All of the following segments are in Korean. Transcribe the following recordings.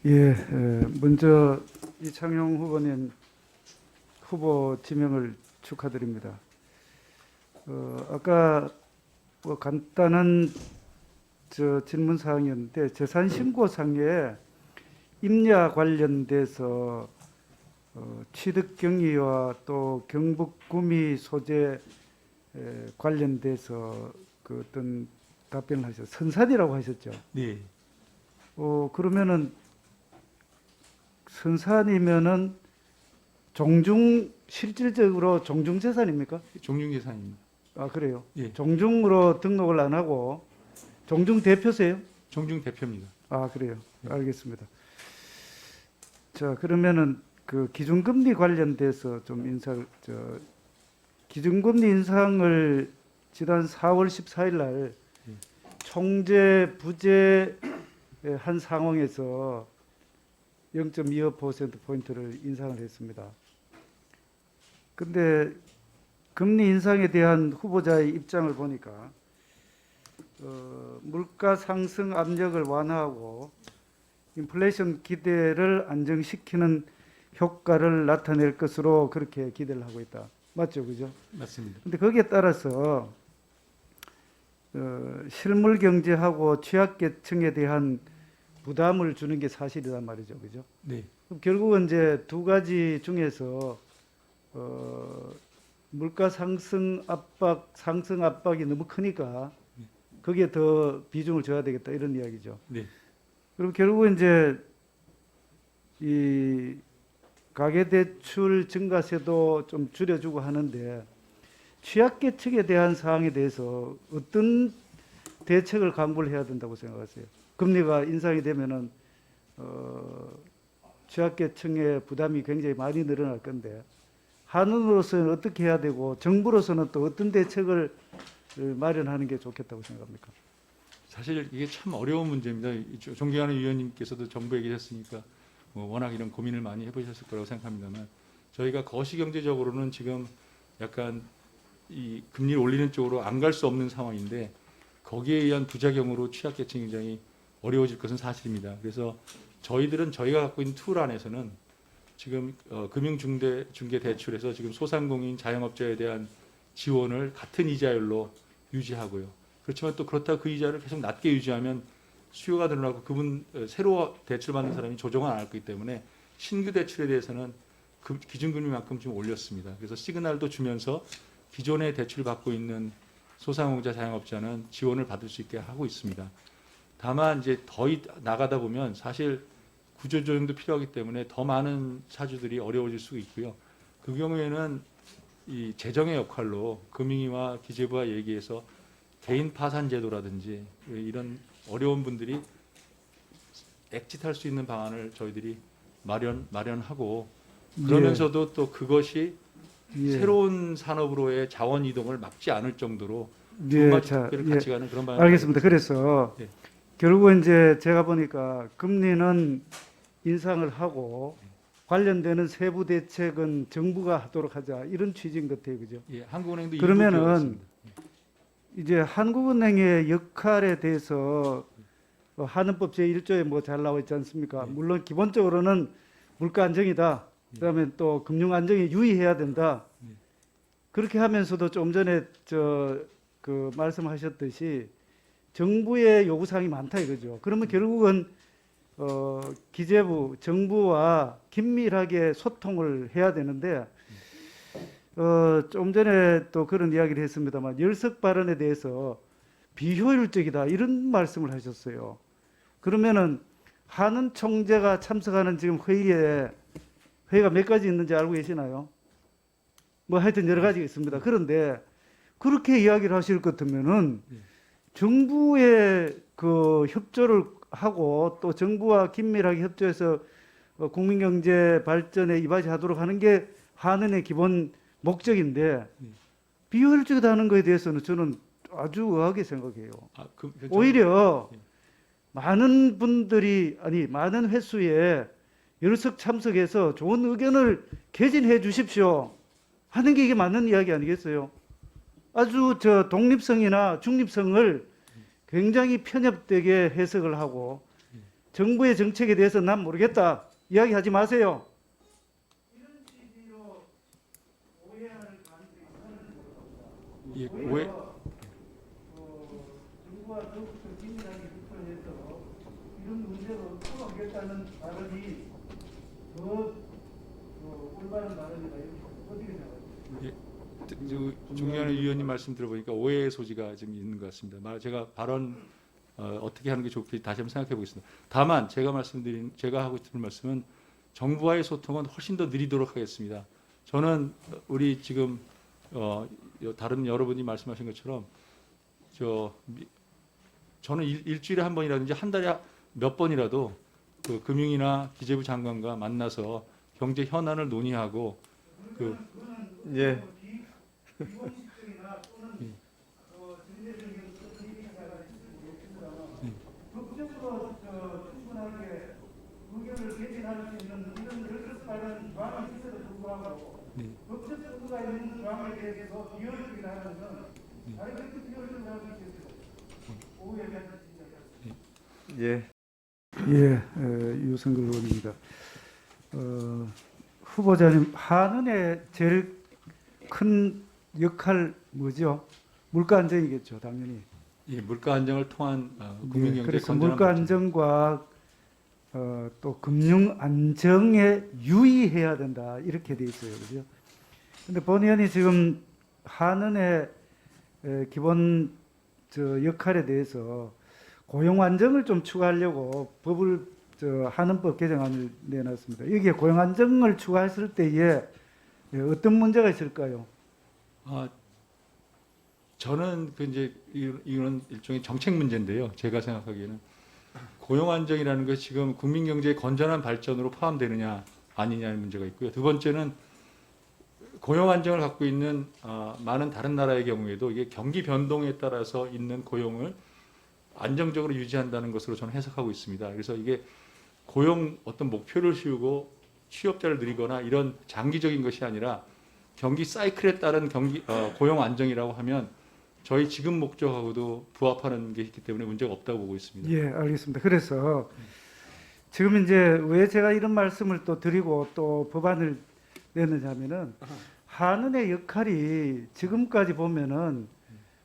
예, 먼저 이창용 후보님 후보 지명을 축하드립니다. 아까 뭐 간단한 질문 사항이었는데 재산 신고상에 임야 관련돼서 취득 경위와 또 경북 구미 소재 관련돼서 그 어떤 답변을 하셨어요. 선산이라고 하셨죠. 네, 그러면은 선산이면은 실질적으로 종중재산입니까? 종중재산입니다. 아, 그래요. 예, 종중으로 등록을 안 하고 종중 대표세요? 종중 대표입니다. 아, 그래요. 알겠습니다. 자, 그러면은 그 기준금리 관련돼서 좀 기준금리 인상을 지난 4월 14일 날 예. 총재 부재 한 상황에서 0.25%포인트를 인상을 했습니다. 근데 금리 인상에 대한 후보자의 입장을 보니까 물가 상승 압력을 완화하고 인플레이션 기대를 안정시키는 효과를 나타낼 것으로 그렇게 기대를 하고 있다. 맞죠, 그죠? 맞습니다. 근데 거기에 따라서 실물 경제하고 취약계층에 대한 부담을 주는 게 사실이란 말이죠, 그죠? 네, 그럼 결국은 이제 두 가지 중에서 물가 상승 압박이 너무 크니까 거기에 더 비중을 줘야 되겠다 이런 이야기죠. 네, 그럼 결국은 이제 이 가계대출 증가세도 좀 줄여주고 하는데 취약계층에 대한 사항에 대해서 어떤 대책을 강구를 해야 된다고 생각하세요? 금리가 인상이 되면은 취약계층의 부담이 굉장히 많이 늘어날 건데 한은으로서는 어떻게 해야 되고 정부로서는 또 어떤 대책을 마련하는 게 좋겠다고 생각합니까? 사실 이게 참 어려운 문제입니다. 존경하는 위원님께서도 정부에 계셨으니까 워낙 이런 고민을 많이 해보셨을 거라고 생각합니다만 저희가 거시경제적으로는 지금 약간 이 금리를 올리는 쪽으로 안 갈 수 없는 상황인데 거기에 의한 부작용으로 취약계층이 굉장히 어려워질 것은 사실입니다. 그래서 저희들은 저희가 갖고 있는 툴 안에서는 지금 금융중개대출에서 지금 소상공인 자영업자에 대한 지원을 같은 이자율로 유지하고요. 그렇지만 또 그렇다고 그 이자를 계속 낮게 유지하면 수요가 늘어나고 새로 대출받는 사람이 조정을 안 할 거기 때문에 신규 대출에 대해서는 기준금리만큼 좀 올렸습니다. 그래서 시그널도 주면서 기존에 대출 받고 있는 소상공인자 자영업자는 지원을 받을 수 있게 하고 있습니다. 다만 이제 더 나가다 보면 사실 구조조정도 필요하기 때문에 더 많은 차주들이 어려워질 수 있고요. 그 경우에는 이 재정의 역할로 금융위와 기재부와 얘기해서 개인 파산 제도라든지 이런 어려운 분들이 엑짓할 수 있는 방안을 저희들이 마련하고 그러면서도 또 그것이 예. 새로운 산업으로의 자원 이동을 막지 않을 정도로 두 예, 가지 자, 특별히 예. 같이 가는 그런 방안을 알겠습니다. 그래서 예. 결국은 이제 제가 보니까 금리는 인상을 하고 관련되는 세부 대책은 정부가 하도록 하자 이런 취지인 것 같아요, 그죠? 예, 한국은행도 그러면은 일부 기여했습니다. 이제 한국은행의 역할에 대해서 한은법 제1조에 뭐 잘 나와 있지 않습니까? 네. 물론 기본적으로는 물가 안정이다. 그다음에 또 금융 안정에 유의해야 된다. 네. 그렇게 하면서도 좀 전에 그 말씀하셨듯이 정부의 요구사항이 많다 이거죠. 그러면 결국은 기재부, 정부와 긴밀하게 소통을 해야 되는데 좀 전에 또 그런 이야기를 했습니다만 열석 발언에 대해서 비효율적이다 이런 말씀을 하셨어요. 그러면은 한은 총재가 참석하는 지금 회의가 몇 가지 있는지 알고 계시나요? 뭐 하여튼 여러 가지가 있습니다. 그런데 그렇게 이야기를 하실 것 같으면은 정부의 그 협조를 하고 또 정부와 긴밀하게 협조해서 국민경제 발전에 이바지하도록 하는 게 한은의 기본 목적인데 비효율적이다는 것에 대해서는 저는 아주 의아하게 생각해요. 오히려 많은 분들이 많은 횟수에 열석 참석해서 좋은 의견을 개진해 주십시오 하는 게 이게 맞는 이야기 아니겠어요? 아주 독립성이나 중립성을 굉장히 편협되게 해석을 하고 정부의 정책에 대해서 난 모르겠다 이야기하지 마세요. 이런 취지로 오해할 가능성이 있다는 예, 겁니다. 오해. 오히려 정부와 더욱더 긴밀하게 접근해서 이런 문제로 풀어보겠다는 발언이 더 올바른 발언이다 이렇게 어떻게 생각하세요? 존경하는 위원님 말씀 들어보니까 오해의 소지가 좀 있는 것 같습니다. 제가 발언 어떻게 하는 게 좋을지 다시 한번 생각해 보겠습니다. 다만 제가 하고 싶은 말씀은 정부와의 소통은 훨씬 더 느리도록 하겠습니다. 저는 우리 지금 다른 여러분이 말씀하신 것처럼 저는 일주일에 한 번이라든지 한 달에 몇 번이라도 그 금융이나 기재부 장관과 만나서 경제 현안을 논의하고 예. 비공식적이나 또는 정례적인 어떤 일이사가 있을지 모르겠습니다만 적극적으로 충분하게 의견을 개진할 수 있는 이런 결석발언 조항이 있어도 불구하고 법적 근거가 있는 조항에 대해서 비효율적이라 하는 것은 아니 그렇게 비효율적으로 할 수 있겠어요. 오후에 대한 예. 유성글 의원입니다. 후보자님, 한은의 제일 큰 역할 뭐죠? 물가 안정이겠죠, 당연히. 예, 물가 안정을 통한 국민 경제 그래서 건전한 물가 발전. 안정과 또 금융 안정에 유의해야 된다 이렇게 돼 있어요, 그죠? 근데 본 의원이 지금 한은의 기본 역할에 대해서 고용 안정을 좀 추가하려고 법을 한은법 개정안을 내놨습니다. 여기에 고용 안정을 추가했을 때에 어떤 문제가 있을까요? 저는 이제 이런 일종의 정책 문제인데요. 제가 생각하기에는 고용 안정이라는 것이 지금 국민 경제의 건전한 발전으로 포함되느냐 아니냐의 문제가 있고요. 두 번째는 고용 안정을 갖고 있는 많은 다른 나라의 경우에도 이게 경기 변동에 따라서 있는 고용을 안정적으로 유지한다는 것으로 저는 해석하고 있습니다. 그래서 이게 고용 어떤 목표를 씌우고 취업자를 늘리거나 이런 장기적인 것이 아니라 경기 사이클에 따른 고용 안정이라고 하면 저희 지금 목적하고도 부합하는 게 있기 때문에 문제가 없다고 보고 있습니다. 예, 알겠습니다. 그래서 지금 이제 왜 제가 이런 말씀을 또 드리고 또 법안을 내느냐면은 한은의 역할이 지금까지 보면은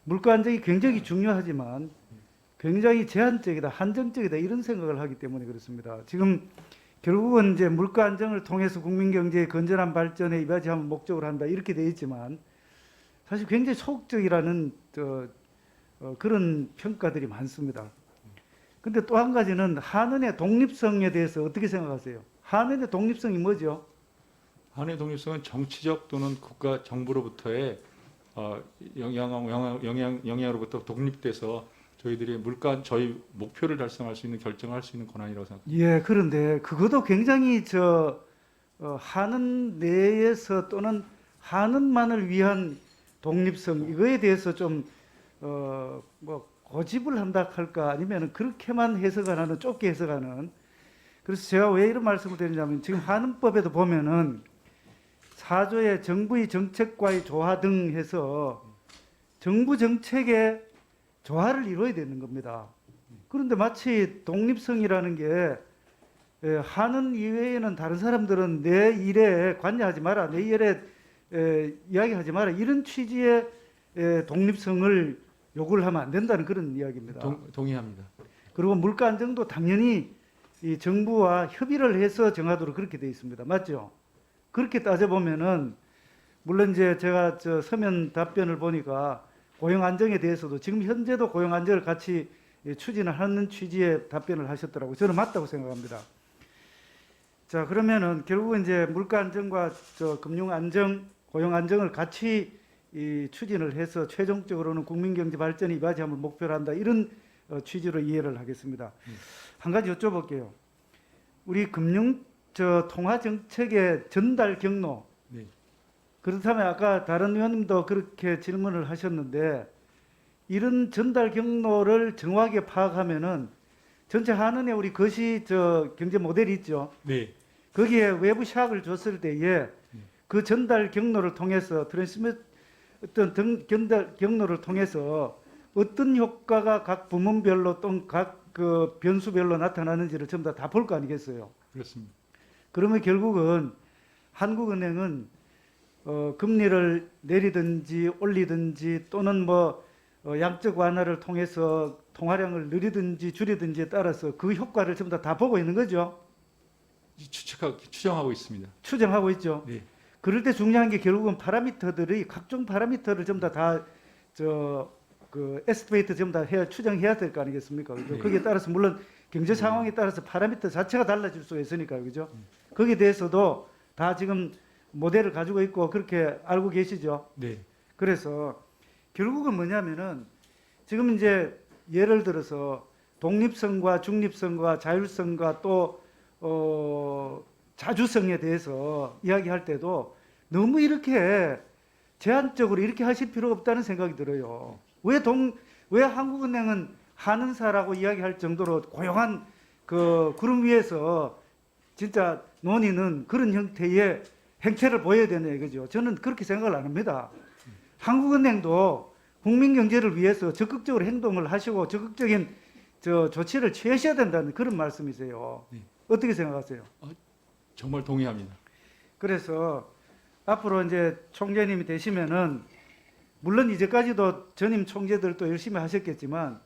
물가 안정이 굉장히 중요하지만 굉장히 제한적이다, 한정적이다 이런 생각을 하기 때문에 그렇습니다. 지금 결국은 이제 물가 안정을 통해서 국민 경제의 건전한 발전에 이바지하는 목적으로 한다 이렇게 되어 있지만 사실 굉장히 소극적이라는 그런 평가들이 많습니다. 근데 또 한 가지는 한은의 독립성에 대해서 어떻게 생각하세요? 한은의 독립성이 뭐죠? 한의 독립성은 정치적 또는 국가 정부로부터의 영향으로부터 독립돼서 저희들이 저희 목표를 달성할 수 있는 결정을 할 수 있는 권한이라고 생각합니다. 예, 그런데 그것도 굉장히 한은 내에서 또는 한은만을 위한 독립성 이거에 대해서 좀 뭐 고집을 한다 할까 아니면 그렇게만 해석하는 좁게 해석하는 그래서 제가 왜 이런 말씀을 드리냐면 지금 한은법에도 보면은 4조의 정부의 정책과의 조화 등 해서 정부 정책에 조화를 이루어야 되는 겁니다. 그런데 마치 독립성이라는 게 하는 이외에는 다른 사람들은 내 일에 관여하지 마라, 내 일에 이야기하지 마라 이런 취지의 독립성을 요구를 하면 안 된다는 그런 이야기입니다. 동의합니다. 그리고 물가 안정도 당연히 이 정부와 협의를 해서 정하도록 그렇게 되어 있습니다. 맞죠? 그렇게 따져보면은 물론 이제 제가 서면 답변을 보니까 고용 안정에 대해서도 지금 현재도 고용 안정을 같이 추진하는 취지의 답변을 하셨더라고요. 저는 맞다고 생각합니다. 자, 그러면은 결국은 이제 물가 안정과 금융 안정, 고용 안정을 같이 추진을 해서 최종적으로는 국민 경제 발전이 이바지함을 목표로 한다. 이런 취지로 이해를 하겠습니다. 한 가지 여쭤볼게요. 우리 금융 통화 정책의 전달 경로. 네. 그렇다면 아까 다른 의원님도 그렇게 질문을 하셨는데 이런 전달 경로를 정확하게 파악하면은 전체 한은의 우리 거시 경제 모델이 있죠. 네. 거기에 외부 샥을 줬을 때에 그 전달 경로를 통해서 전달 경로를 통해서 어떤 효과가 각 부문별로 또는 각 그 변수별로 나타나는지를 전부 다 볼 거 아니겠어요. 그렇습니다. 그러면 결국은 한국은행은 금리를 내리든지 올리든지 또는 양적 완화를 통해서 통화량을 늘리든지 줄이든지에 따라서 그 효과를 전부 다 보고 있는 거죠. 추정하고 있습니다. 추정하고 있죠. 네. 그럴 때 중요한 게 결국은 파라미터들이 각종 파라미터를 전부 다그 에스티메이트 전부 다 추정해야 될 거 아니겠습니까? 그죠? 네. 거기에 따라서 물론 경제 상황에 따라서 파라미터 자체가 달라질 수가 있으니까 그죠? 거기에 대해서도 다 지금 모델을 가지고 있고 그렇게 알고 계시죠? 네. 그래서 결국은 뭐냐면은 지금 이제 예를 들어서 독립성과 중립성과 자율성과 또 자주성에 대해서 이야기할 때도 너무 이렇게 제한적으로 이렇게 하실 필요가 없다는 생각이 들어요. 왜 한국은행은 한은사라고 이야기할 정도로 고용한 그 구름 위에서 진짜 논의는 그런 형태의 행태를 보여야 되냐 이거죠. 저는 그렇게 생각을 안 합니다. 한국은행도 국민 경제를 위해서 적극적으로 행동을 하시고 적극적인 조치를 취하셔야 된다는 그런 말씀이세요. 네. 어떻게 생각하세요? 정말 동의합니다. 그래서 앞으로 이제 총재님이 되시면은 물론 이제까지도 전임 총재들도 열심히 하셨겠지만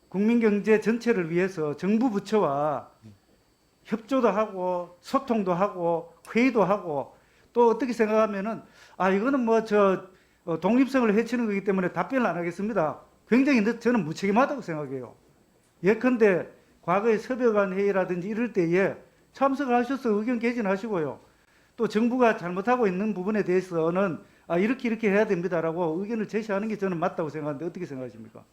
국민 경제 전체를 위해서 정부 부처와 협조도 하고 소통도 하고 회의도 하고 또 어떻게 생각하면은 이거는 독립성을 해치는 거기 때문에 답변을 안 하겠습니다. 굉장히 저는 무책임하다고 생각해요. 예컨대 과거에 서별관 회의라든지 이럴 때에 참석을 하셔서 의견 개진하시고요. 또 정부가 잘못하고 있는 부분에 대해서는 이렇게 해야 됩니다라고 의견을 제시하는 게 저는 맞다고 생각하는데 어떻게 생각하십니까?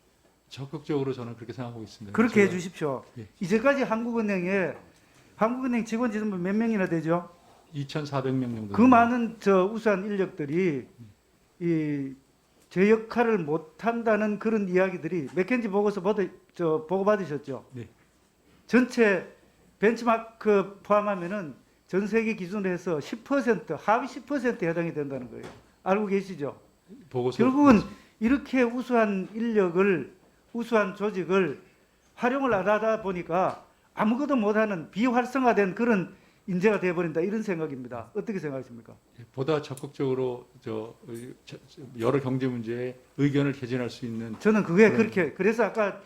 적극적으로 저는 그렇게 생각하고 있습니다. 그렇게 제가- 해주십시오. 예. 이제까지 한국은행 직원 지금 몇 명이나 되죠? 2,400명 정도. 그 많은 우수한 인력들이 제 역할을 못한다는 그런 이야기들이 맥켄지 보고서 보고 받으셨죠? 네. 전체 벤치마크 포함하면은 전 세계 기준으로 해서 10% 하위 10%에 해당이 된다는 거예요. 알고 계시죠? 보고서 결국은 이렇게 우수한 인력을 우수한 조직을 활용을 안 하다 보니까 아무것도 못하는 비활성화된 그런 인재가 되어버린다 이런 생각입니다. 어떻게 생각하십니까? 보다 적극적으로 여러 경제 문제에 의견을 개진할 수 있는 저는 그게 그렇게 그래서 아까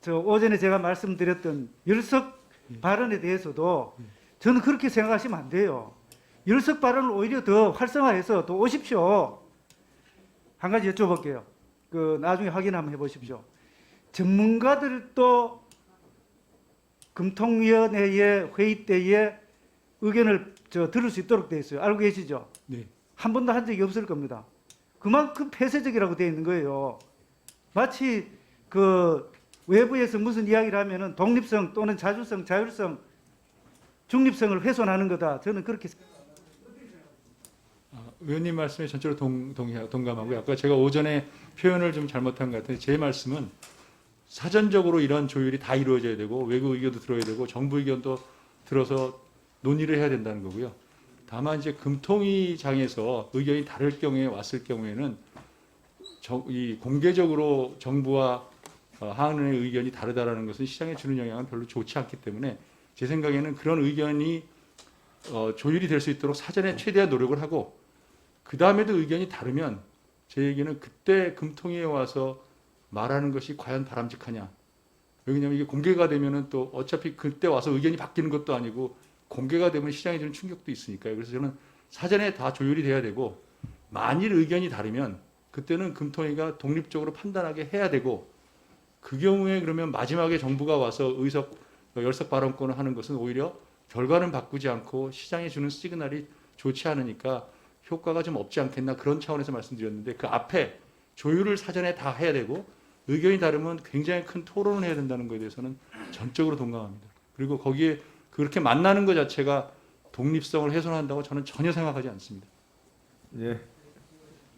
오전에 제가 말씀드렸던 열석 발언에 대해서도 저는 그렇게 생각하시면 안 돼요. 열석 발언을 오히려 더 활성화해서 더 오십시오. 한 가지 여쭤볼게요. 나중에 확인 한번 해보십시오. 전문가들도 금통위원회의 회의 때에 의견을 들을 수 있도록 되어 있어요. 알고 계시죠? 네. 한 번도 한 적이 없을 겁니다. 그만큼 폐쇄적이라고 되어 있는 거예요. 마치 외부에서 무슨 이야기를 하면은 독립성 또는 자주성, 자율성, 중립성을 훼손하는 거다. 저는 그렇게 의원님 말씀에 전적으로 동감하고요. 아까 제가 오전에 표현을 좀 잘못한 것 같은데 제 말씀은 사전적으로 이런 조율이 다 이루어져야 되고 외부 의견도 들어야 되고 정부 의견도 들어서 논의를 해야 된다는 거고요. 다만 이제 금통위장에서 의견이 다를 경우에 왔을 경우에는 이 공개적으로 정부와 한은의 의견이 다르다라는 것은 시장에 주는 영향은 별로 좋지 않기 때문에 제 생각에는 그런 의견이 조율이 될 수 있도록 사전에 최대한 노력을 하고 그 다음에도 의견이 다르면 제 얘기는 그때 금통위에 와서 말하는 것이 과연 바람직하냐. 왜냐하면 이게 공개가 되면은 또 어차피 그때 와서 의견이 바뀌는 것도 아니고 공개가 되면 시장에 주는 충격도 있으니까요. 그래서 저는 사전에 다 조율이 돼야 되고 만일 의견이 다르면 그때는 금통위가 독립적으로 판단하게 해야 되고 그 경우에 그러면 마지막에 정부가 와서 열석 발언권을 하는 것은 오히려 결과는 바꾸지 않고 시장에 주는 시그널이 좋지 않으니까 효과가 좀 없지 않겠나 그런 차원에서 말씀드렸는데 그 앞에 조율을 사전에 다 해야 되고 의견이 다르면 굉장히 큰 토론을 해야 된다는 것에 대해서는 전적으로 동감합니다. 그리고 거기에 그렇게 만나는 것 자체가 독립성을 훼손한다고 저는 전혀 생각하지 않습니다. 예.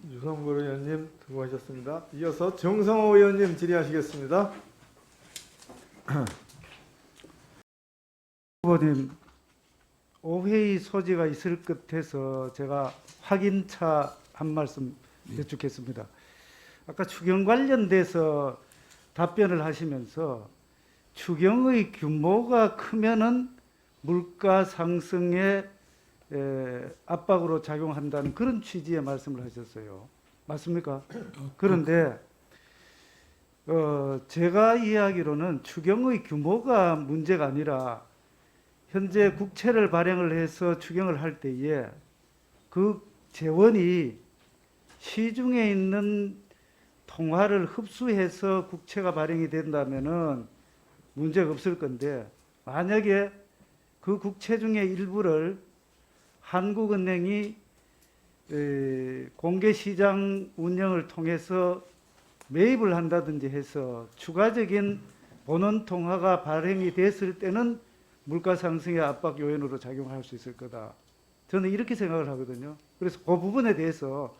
유성걸 의원님 수고하셨습니다. 이어서 정성호 의원님 질의하시겠습니다. 후보님 오회의 소지가 있을 끝해서 제가 확인차 한 말씀 여쭙겠습니다. 아까 추경 관련돼서 답변을 하시면서 추경의 규모가 크면은 물가 상승에 압박으로 작용한다는 그런 취지의 말씀을 하셨어요. 맞습니까? 그런데 제가 이해하기로는 추경의 규모가 문제가 아니라 현재 국채를 발행을 해서 추경을 할 때에 그 재원이 시중에 있는 통화를 흡수해서 국채가 발행이 된다면은 문제가 없을 건데, 만약에 그 국채 중에 일부를 한국은행이 공개시장 운영을 통해서 매입을 한다든지 해서 추가적인 본원 통화가 발행이 됐을 때는 물가 상승의 압박 요인으로 작용할 수 있을 거다. 저는 이렇게 생각을 하거든요. 그래서 그 부분에 대해서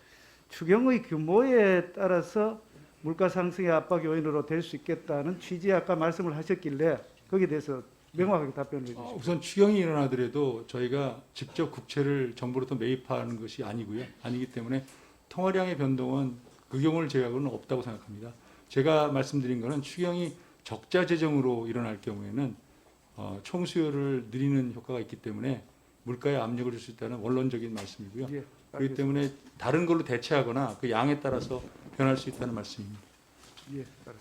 추경의 규모에 따라서 물가 상승의 압박 요인으로 될 수 있겠다는 취지의 아까 말씀을 하셨길래 거기에 대해서 명확하게 답변을 해주시죠. 우선 추경이 일어나더라도 저희가 직접 국채를 정부로부터 매입하는 것이 아니기 때문에 통화량의 변동은 그 경우를 제외하고는 없다고 생각합니다. 제가 말씀드린 것은 추경이 적자 재정으로 일어날 경우에는 총수요를 늘리는 효과가 있기 때문에 물가에 압력을 줄 수 있다는 원론적인 말씀이고요. 예, 그렇기 때문에 다른 걸로 대체하거나 그 양에 따라서 변할 수 있다는 말씀입니다. 예, 알았습니다.